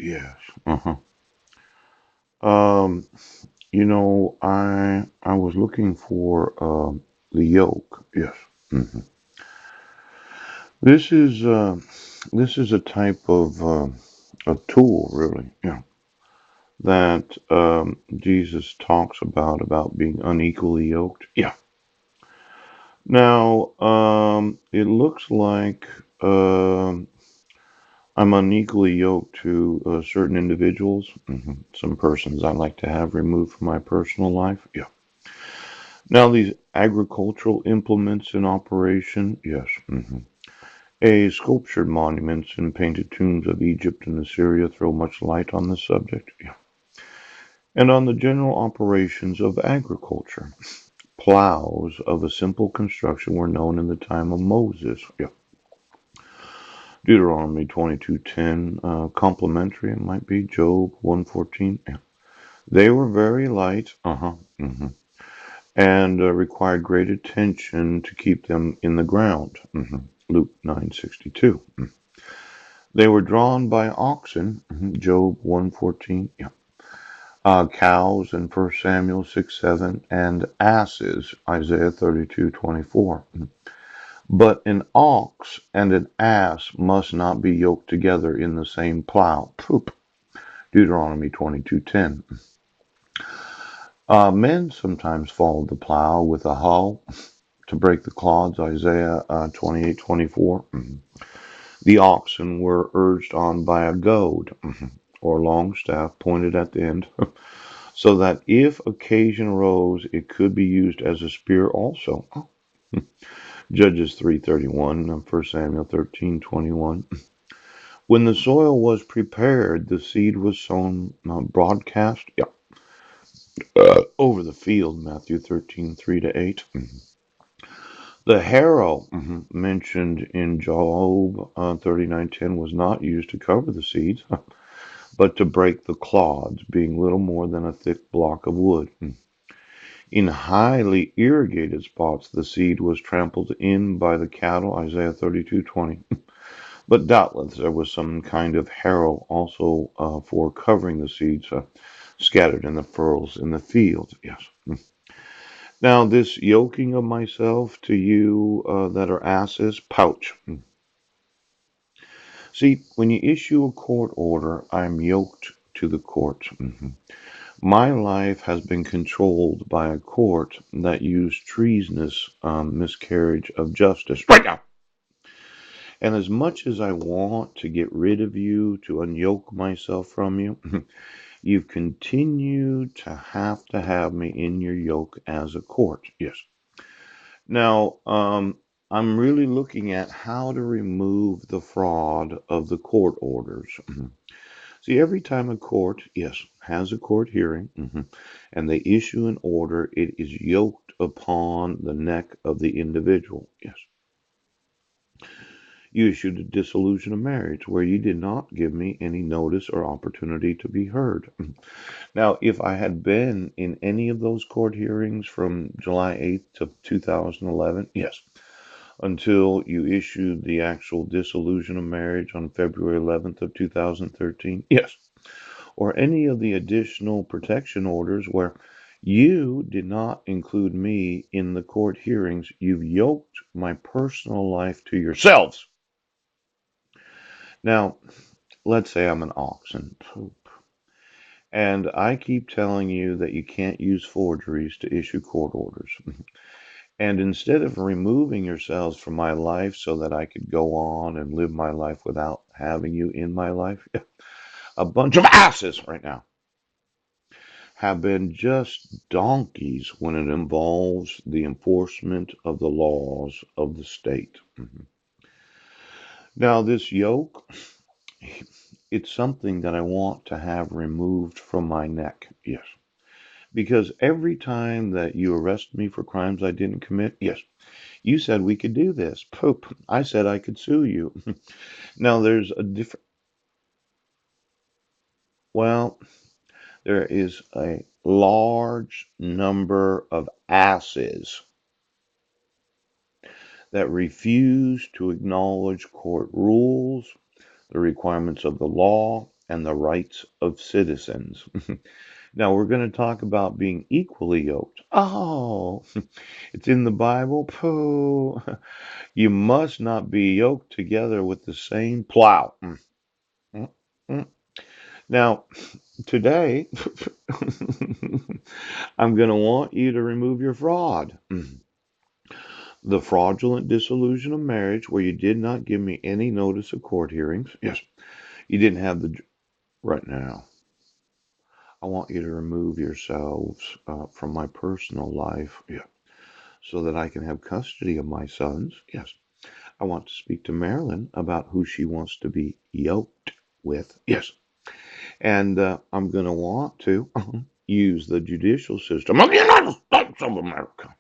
Yes. Uh-huh. Um, I was looking for the yoke. Yes. Hmm. This is this is a type of a tool, really. Yeah. That Jesus talks about being unequally yoked. Yeah. Now, it looks like um I'm unequally yoked to certain individuals. Some persons I like to have removed from my personal life. Yeah. Now, these agricultural implements in operation. Yes. A sculptured monuments and painted tombs of Egypt and Assyria throw much light on the subject. Yeah. And on the general operations of agriculture. Plows of a simple construction were known in the time of Moses. Yeah. Deuteronomy 22:10, complementary, it might be Job 1:14. Yeah. They were very light, and required great attention to keep them in the ground. Luke 9:62. They were drawn by oxen. Job 1:14. Yeah. Cows in 1 Samuel 6:7, and asses, Isaiah 32:24. But an ox and an ass must not be yoked together in the same plow. Poop. Deuteronomy 22:10. Men sometimes followed the plow with a hoe to break the clods. Isaiah 28:24. The oxen were urged on by a goad or long staff pointed at the end, so that if occasion arose, it could be used as a spear also. Judges 3:31, 1 Samuel 13:21. When the soil was prepared, the seed was sown broadcast, yeah, over the field. Matthew 13:3-8. The harrow mentioned in Job 39:10 was not used to cover the seeds, but to break the clods, being little more than a thick block of wood. In highly irrigated spots, the seed was trampled in by the cattle. Isaiah 32:20. But doubtless there was some kind of harrow also for covering the seeds scattered in the furrows in the field. Yes. Now, this yoking of myself to you that are asses, pouch. See, when you issue a court order, I'm yoked to the court. My life has been controlled by a court that used treasonous miscarriage of justice. Right now. And as much as I want to get rid of you, to unyoke myself from you, you've continued to have me in your yoke as a court. Yes. Now, I'm really looking at how to remove the fraud of the court orders. See, every time a court, yes, has a court hearing, and they issue an order, it is yoked upon the neck of the individual. Yes. You issued a dissolution of marriage where you did not give me any notice or opportunity to be heard. Now, if I had been in any of those court hearings from July 8th to 2011, yes, until you issued the actual dissolution of marriage on February 11th of 2013, yes, or any of the additional protection orders where you did not include me in the court hearings, you've yoked my personal life to yourselves. Now, let's say I'm an oxen, and I keep telling you that you can't use forgeries to issue court orders. And instead of removing yourselves from my life so that I could go on and live my life without having you in my life, a bunch of asses right now have been just donkeys when it involves the enforcement of the laws of the state. Now, this yoke, it's something that I want to have removed from my neck. Yes. Because every time that you arrest me for crimes I didn't commit, yes, you said we could do this. Poop. I said I could sue you. Now there's a different, well, there is a large number of asses that refuse to acknowledge court rules, the requirements of the law, and the rights of citizens. Now we're going to talk about being equally yoked. Oh, it's in the Bible. Pooh. You must not be yoked together with the same plow. Mm, mm. Now, today, I'm going to want you to remove your fraud. The fraudulent dissolution of marriage, where you did not give me any notice of court hearings. Yes, you didn't have the. Right now, I want you to remove yourselves from my personal life. Yeah, so that I can have custody of my sons. Yes, I want to speak to Marilyn about who she wants to be yoked with. Yes, and I'm going to want to use the judicial system of the United States of America